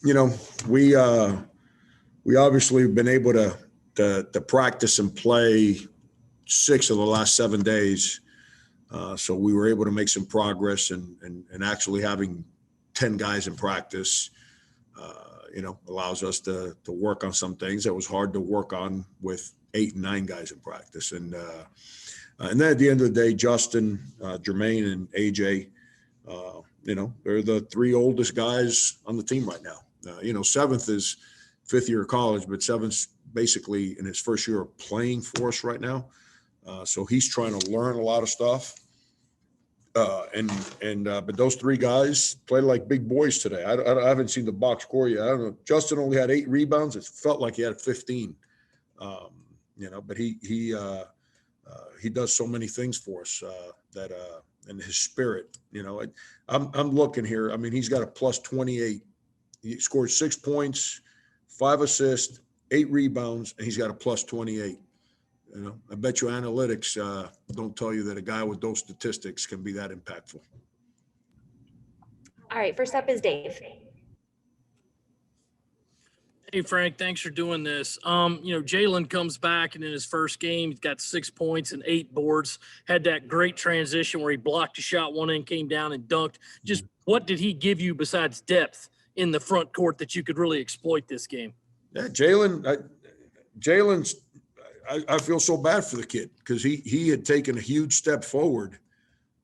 you know, we obviously have been able to practice and play 6 of the last 7 days. So we were able to make some progress and actually having 10 guys in practice, allows us to work on some things that was hard to work on with 8 and 9 guys in practice. And then at the end of the day, Justin, Jermaine, and AJ, they're the 3 oldest guys on the team right now. 7th is 5th year of college, but 7th's basically in his first year of playing for us right now. So he's trying to learn a lot of stuff. But those 3 guys played like big boys today. I haven't seen the box score yet. I don't know. Justin only had 8 rebounds. It felt like he had 15. But he does so many things for us and his spirit. I'm looking here. I mean, he's got a plus 28. He scored 6 points, 5 assists, 8 rebounds, and he's got a plus 28. I bet you analytics don't tell you that a guy with those statistics can be that impactful. All right, first up is Dave. Hey, Frank, thanks for doing this. Jalen comes back, and in his first game, he's got 6 points and 8 boards, had that great transition where he blocked a shot, one end, came down and dunked. Just what did he give you besides depth in the front court that you could really exploit this game? Yeah, Jalen's I feel so bad for the kid because he had taken a huge step forward.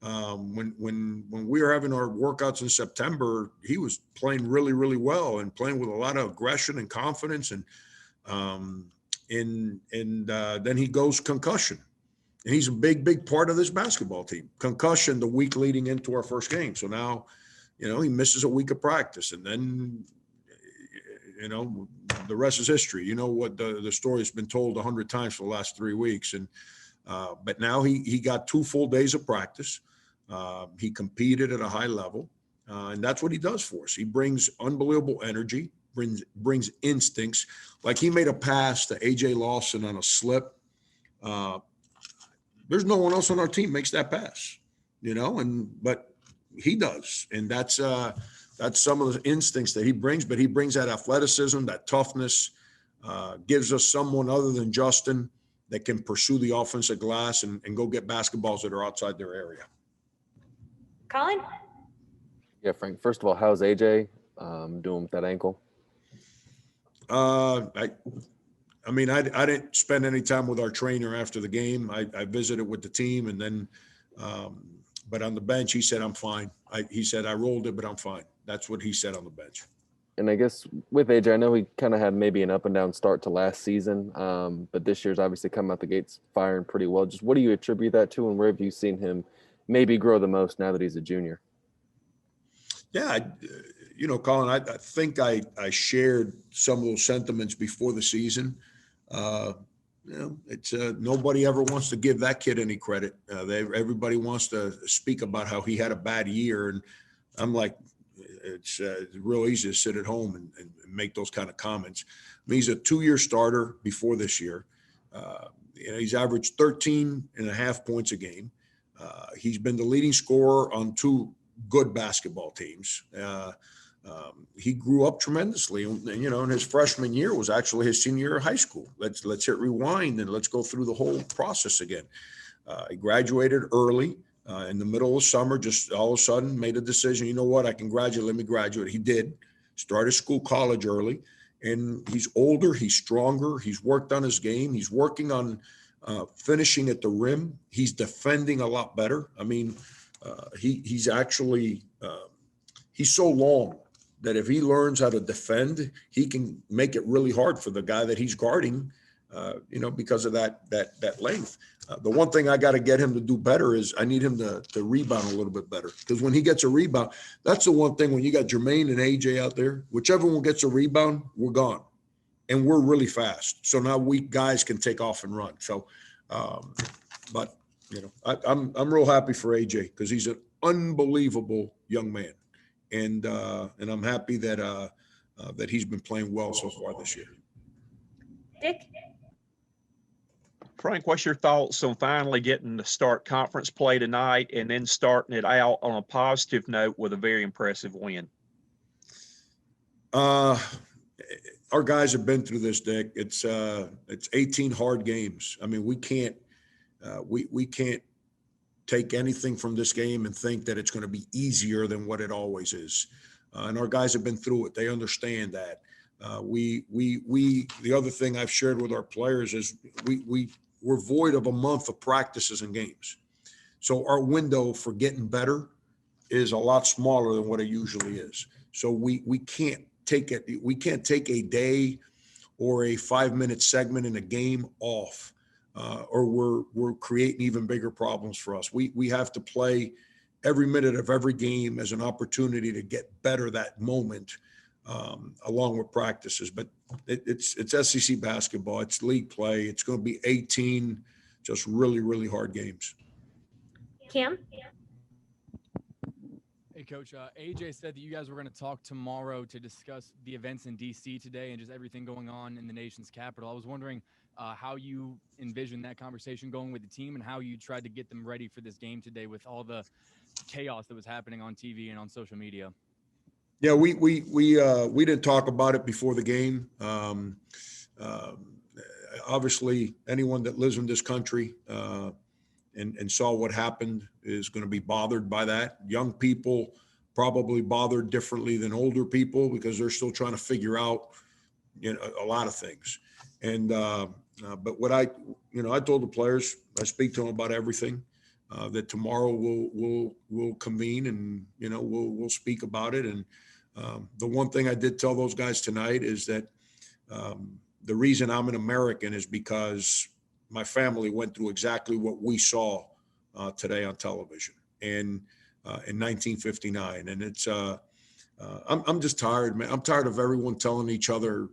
When we were having our workouts in September, he was playing really, really well and playing with a lot of aggression and confidence. And then he goes concussion, and he's a big part of this basketball team. Concussion the week leading into our first game. So now, he misses a week of practice, and then, the rest is history. You know what the story has been told 100 times for the last 3 weeks. And but now he got 2 full days of practice. He competed at a high level, and that's what he does for us. He brings unbelievable energy, brings instincts. Like he made a pass to AJ Lawson on a slip. There's no one else on our team makes that pass, but he does, and that's some of the instincts that he brings. But he brings that athleticism, that toughness, gives us someone other than Justin that can pursue the offensive glass and go get basketballs that are outside their area. Colin? Yeah, Frank, first of all, how's AJ doing with that ankle? I didn't spend any time with our trainer after the game. I visited with the team, and then but on the bench, he said, I'm fine. He said, I rolled it, but I'm fine. That's what he said on the bench. And I guess with AJ, I know he kind of had maybe an up and down start to last season, but this year's obviously come out the gates firing pretty well. Just what do you attribute that to, and where have you seen him maybe grow the most now that he's a junior? Yeah, Colin, I think I shared some of those sentiments before the season. It's nobody ever wants to give that kid any credit. Everybody wants to speak about how he had a bad year, and I'm like, it's real easy to sit at home and make those kind of comments. I mean, he's a 2-year starter before this year. He's averaged 13.5 points a game. He's been the leading scorer on 2 good basketball teams. He grew up tremendously, and his freshman year was actually his senior year of high school. Let's hit rewind and let's go through the whole process again. He graduated early in the middle of summer, just all of a sudden made a decision. You know what? I can graduate. Let me graduate. He did. Started college early, and he's older. He's stronger. He's worked on his game. He's working on finishing at the rim. He's defending a lot better. I mean, he's actually he's so long that if he learns how to defend, he can make it really hard for the guy that he's guarding, because of that length. The one thing I got to get him to do better is I need him to rebound a little bit better, because when he gets a rebound, that's the one thing when you got Jermaine and AJ out there, whichever one gets a rebound, we're gone. And we're really fast. So now we guys can take off and run. So, I'm real happy for AJ because he's an unbelievable young man. And I'm happy that he's been playing well so far this year. Dick? Frank, what's your thoughts on finally getting to start conference play tonight and then starting it out on a positive note with a very impressive win? Our guys have been through this, Dick. It's 18 hard games. I mean, we can't take anything from this game and think that it's going to be easier than what it always is. And our guys have been through it. They understand that. The other thing I've shared with our players is we're void of a month of practices and games. So our window for getting better is a lot smaller than what it usually is. So we can't take it. We can't take a day or a 5-minute segment in a game off, or we're creating even bigger problems for us. We have to play every minute of every game as an opportunity to get better that moment, along with practices. But it's SEC basketball. It's league play. It's going to be 18 just really, really hard games. Cam? Hey, Coach. AJ said that you guys were going to talk tomorrow to discuss the events in D.C. today and just everything going on in the nation's capital. I was wondering how you envision that conversation going with the team and how you tried to get them ready for this game today with all the chaos that was happening on TV and on social media. Yeah, we didn't talk about it before the game. Obviously, anyone that lives in this country and saw what happened is going to be bothered by that. Young people probably bothered differently than older people because they're still trying to figure out, a lot of things. And but what I told the players, I speak to them about everything. That tomorrow we'll convene and we'll speak about it. And the one thing I did tell those guys tonight is that the reason I'm an American is because my family went through exactly what we saw today on television in 1959. And it's I'm just tired, man. I'm tired of everyone telling each other,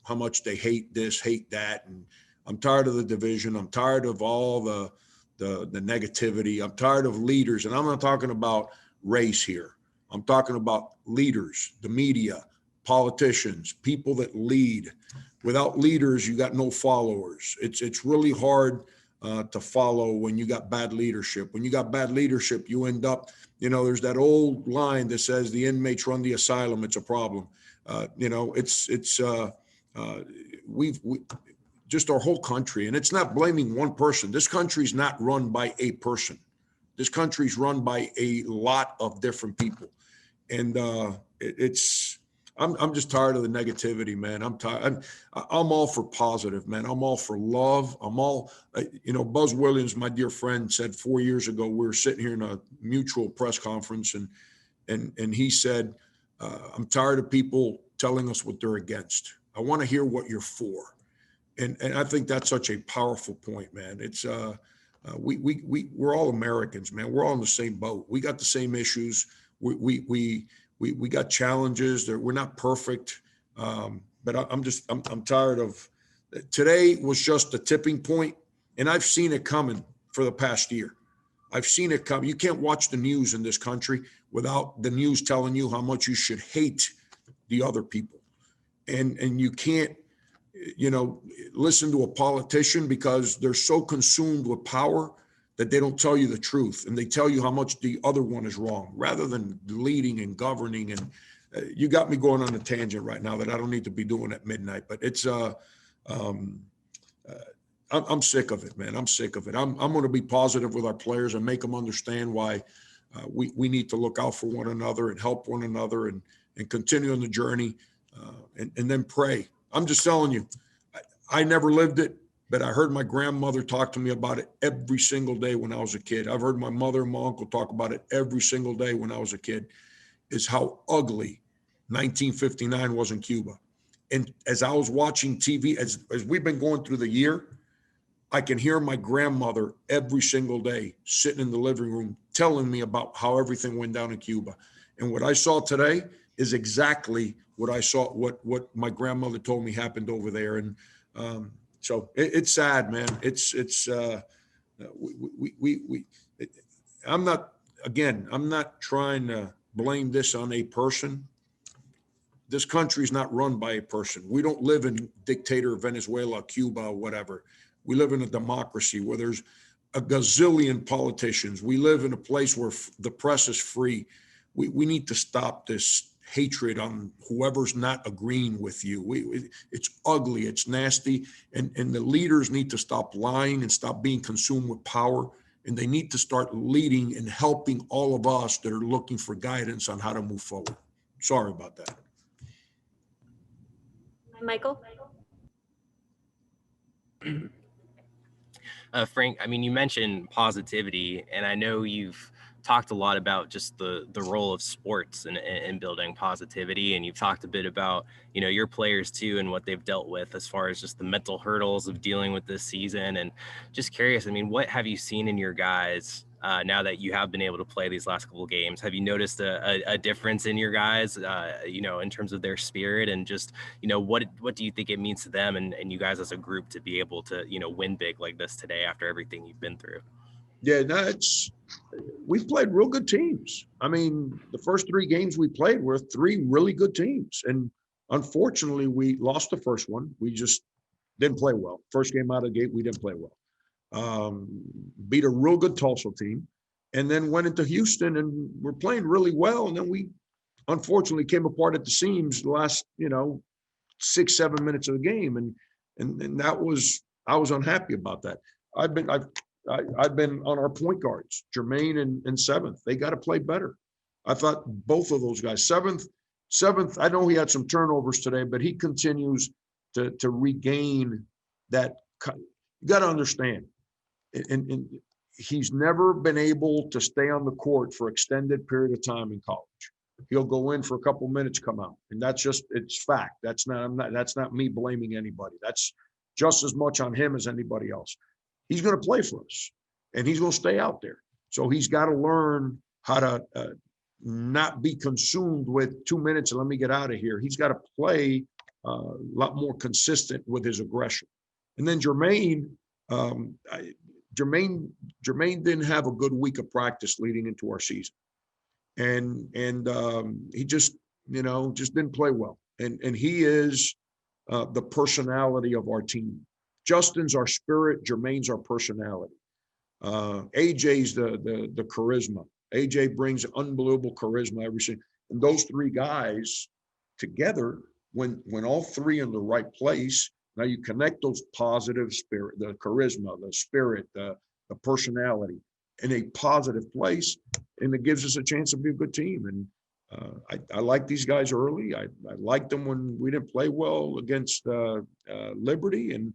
how much they hate this, hate that. And I'm tired of the division. I'm tired of all the negativity. I'm tired of leaders. And I'm not talking about race here. I'm talking about leaders, the media, politicians, people that lead. Without leaders, you got no followers. It's really hard to follow when you got bad leadership. When you got bad leadership, you end up, there's that old line that says the inmates run the asylum. It's a problem. We've just our whole country, and it's not blaming one person. This country's not run by a person. This country's run by a lot of different people. And I'm just tired of the negativity, man. I'm tired. I'm all for positive, man. I'm all for love. I'm all, Buzz Williams, my dear friend, said 4 years ago, we were sitting here in a mutual press conference and he said, I'm tired of people telling us what they're against. I want to hear what you're for. And I think that's such a powerful point, man. It's we're all Americans, man. We're all in the same boat. We got the same issues. We got challenges. We're not perfect, but I'm tired of. Today was just a tipping point, and I've seen it coming for the past year. I've seen it come. You can't watch the news in this country without the news telling you how much you should hate the other people, and you can't, listen to a politician because they're so consumed with power that they don't tell you the truth, and they tell you how much the other one is wrong rather than leading and governing. And you got me going on a tangent right now that I don't need to be doing at midnight, but it's I'm sick of it, man. I'm sick of it. I'm going to be positive with our players and make them understand why we need to look out for one another and help one another and continue on the journey and then pray. I'm just telling you, I never lived it, but I heard my grandmother talk to me about it every single day when I was a kid. I've heard my mother and my uncle talk about it every single day when I was a kid, is how ugly 1959 was in Cuba. And as I was watching TV, as we've been going through the year, I can hear my grandmother every single day sitting in the living room telling me about how everything went down in Cuba. And what I saw today is exactly what I saw, what my grandmother told me happened over there. And so it's sad, man. I'm not trying to blame this on a person. This country's not run by a person. We don't live in dictator Venezuela, Cuba, or whatever. We live in a democracy where there's a gazillion politicians. We live in a place where the press is free. We need to stop this hatred on whoever's not agreeing with you. It's ugly, it's nasty, and the leaders need to stop lying and stop being consumed with power, and they need to start leading and helping all of us that are looking for guidance on how to move forward. Sorry about that. Michael? Frank, I mean, you mentioned positivity, and I know you've talked a lot about just the role of sports in building positivity, and you've talked a bit about, you know, your players too and what they've dealt with as far as just the mental hurdles of dealing with this season. And just curious, I mean, what have you seen in your guys now that you have been able to play these last couple of games? Have you noticed a difference in your guys, you know, in terms of their spirit, and just, you know, what do you think it means to them and you guys as a group to be able to, you know, win big like this today after everything you've been through? Yeah, no, we've played real good teams. I mean, the first 3 games we played were 3 really good teams. And unfortunately, we lost the first one. We just didn't play well. First game out of the gate, we didn't play well. Beat a real good Tulsa team, and then went into Houston and we're playing really well. And then we unfortunately came apart at the seams the last, 6-7 minutes of the game. And that was, I was unhappy about that. I've been on our point guards, Jermaine and Seventh. They got to play better. I thought both of those guys, Seventh, I know he had some turnovers today, but he continues to regain that. You got to understand, and he's never been able to stay on the court for extended period of time in college. He'll go in for a couple minutes, come out, and that's just, it's fact. That's not me blaming anybody. That's just as much on him as anybody else. He's going to play for us, and he's going to stay out there. So he's got to learn how to not be consumed with 2 minutes and let me get out of here. He's got to play a lot more consistent with his aggression. And then Jermaine didn't have a good week of practice leading into our season, and he just didn't play well. And he is the personality of our team. Justin's our spirit. Jermaine's our personality. AJ's the charisma. AJ brings unbelievable charisma every single. And those 3 guys together, when all 3 in the right place, now you connect those positive spirit, the charisma, the spirit, the personality in a positive place, and it gives us a chance to be a good team. And I like these guys early. I liked them when we didn't play well against Liberty, and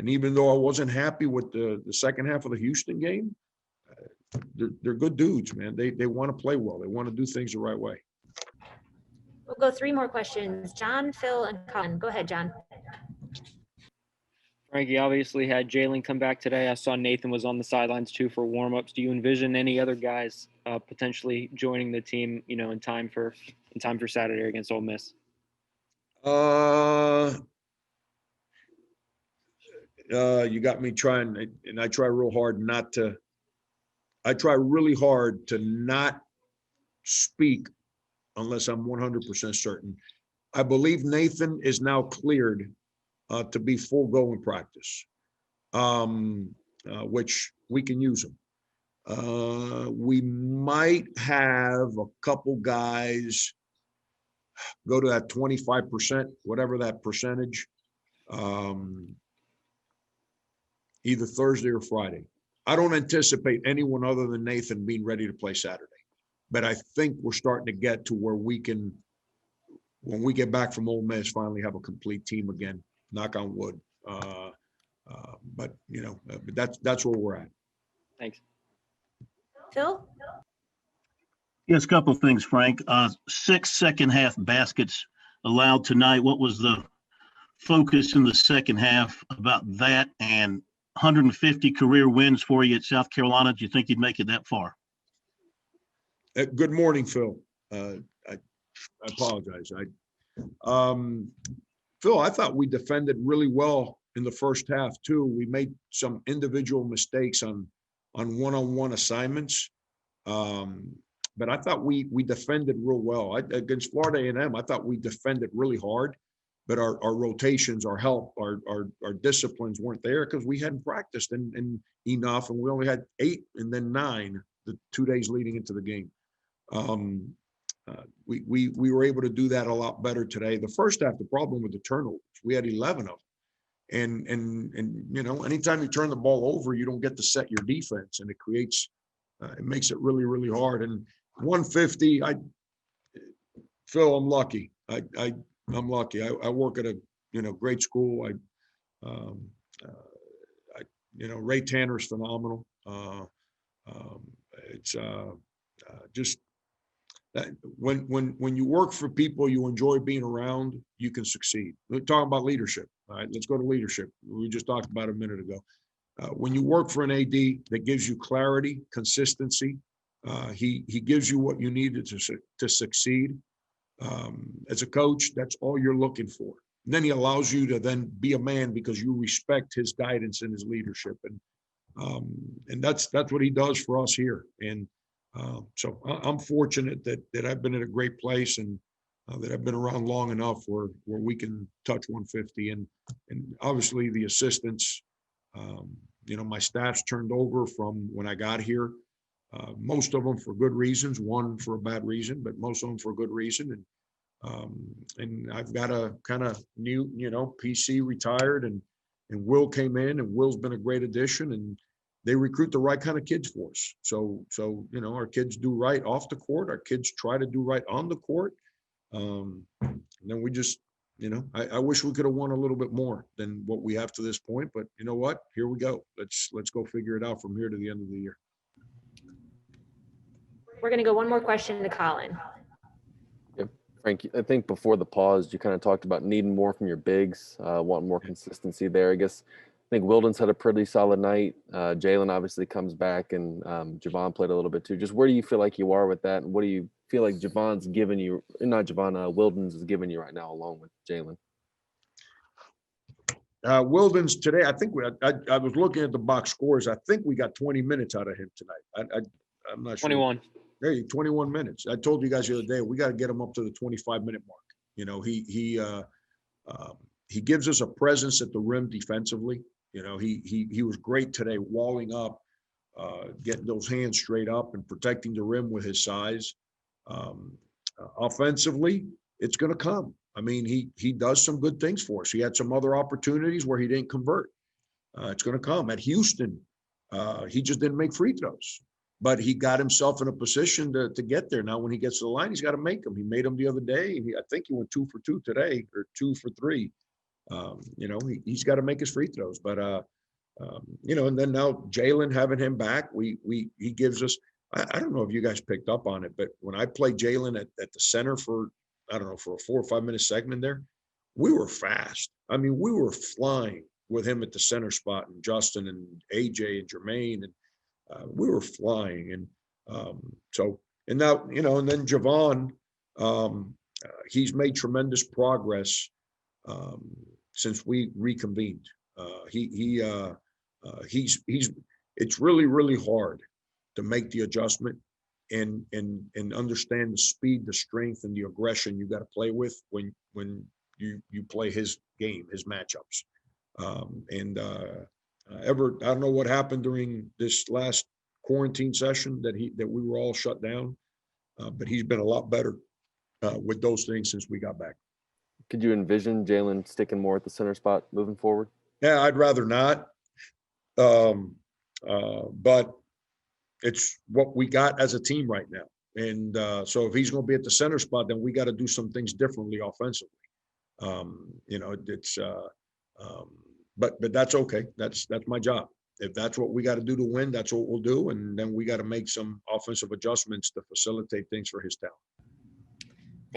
even though I wasn't happy with the second half of the Houston game, they're good dudes, man. They want to play well. They want to do things the right way. We'll go 3 more questions. John, Phil, and Colin. Go ahead, John. Frankie obviously had Jalen come back today. I saw Nathan was on the sidelines too for warmups. Do you envision any other guys potentially joining the team, in time for Saturday against Ole Miss? You got me trying, and I try real hard not to. I try really hard to not speak unless I'm 100% certain. I believe Nathan is now cleared to be full go in practice, which we can use him. We might have a couple guys go to that 25%, whatever that percentage, either Thursday or Friday. I don't anticipate anyone other than Nathan being ready to play Saturday, but I think we're starting to get to where we can, when we get back from Ole Miss, finally have a complete team again. Knock on wood. But that's where we're at. Thanks. Phil? Yes, a couple of things, Frank. 6 second-half baskets allowed tonight. What was the focus in the second half about that? And 150 career wins for you at South Carolina. Do you think you'd make it that far? Good morning, Phil. I apologize. Phil, I thought we defended really well in the first half too. We made some individual mistakes on one-on-one assignments, but I thought we defended real well. Against Florida A&M, I thought we defended really hard, but our rotations, our help, our disciplines weren't there because we hadn't practiced and enough, and we only had 8 and then 9 the 2 days leading into the game. we were able to do that a lot better today. The first half, the problem with the turnovers, we had 11 of them. And you know, anytime you turn the ball over, you don't get to set your defense, and it creates, it makes it really, really hard. And 150, Phil, I'm lucky. I'm lucky. I work at a, you know, great school. You know, Ray Tanner's phenomenal. It's just that when you work for people you enjoy being around, you can succeed. We're talking about leadership. All right, let's go to leadership. We just talked about it a minute ago. When you work for an AD that gives you clarity, consistency, he gives you what you need to succeed. As a coach, that's all you're looking for. And then he allows you to then be a man because you respect his guidance and his leadership. And that's what he does for us here. And so I'm fortunate that I've been at a great place, and that I've been around long enough where we can touch 150. And obviously the assistants, you know, my staff's turned over from when I got here. Most of them for good reasons, one for a bad reason, but most of them for a good reason. And I've got a kind of new, you know, PC retired, and Will came in, and Will's been a great addition, and they recruit the right kind of kids for us. So, you know, our kids do right off the court. Our kids try to do right on the court. And then we just, you know, I wish we could have won a little bit more than what we have to this point, but you know what? Here we go. Let's go figure it out from here to the end of the year. We're going to go one more question to Colin. Frank, I think before the pause, you kind of talked about needing more from your bigs, wanting more consistency there. I guess I think Wilden's had a pretty solid night. Jalen obviously comes back, and Javon played a little bit too. Just where do you feel like you are with that, and what do you feel like Javon's giving you? Not Javon, Wilden's is giving you right now, along with Jalen. Wilden's today, I think I was looking at the box scores. I think we got 20 minutes out of him tonight. I'm not sure. 21. There you 21 minutes. I told you guys the other day, we got to get him up to the 25-minute mark. You know, he gives us a presence at the rim defensively. You know, he was great today, walling up, getting those hands straight up and protecting the rim with his size. Offensively, it's going to come. I mean, he does some good things for us. He had some other opportunities where he didn't convert. It's going to come. At Houston, he just didn't make free throws. But he got himself in a position to get there. Now, when he gets to the line, he's got to make them. He made them the other day. I think he went 2 for 2 today, or 2 for 3. You know, he's got to make his free throws. But, you know, and then now Jalen, having him back, he gives us – I don't know if you guys picked up on it, but when I played Jalen at the center for, I don't know, for a 4 or 5 minute segment there, we were fast. I mean, we were flying with him at the center spot, and Justin and AJ and Jermaine, and we were flying. And so, and now, you know, and then Javon, he's made tremendous progress since we reconvened. It's really, really hard to make the adjustment and understand the speed, the strength, and the aggression you got to play with when you play his game, his matchups. I don't know what happened during this last quarantine session that we were all shut down, but he's been a lot better with those things since we got back. Could you envision Jalen sticking more at the center spot moving forward? Yeah, I'd rather not. But it's what we got as a team right now. And so if he's going to be at the center spot, then we got to do some things differently offensively. You know, it's but that's okay. That's my job. If that's what we got to do to win, that's what we'll do. And then we got to make some offensive adjustments to facilitate things for his talent.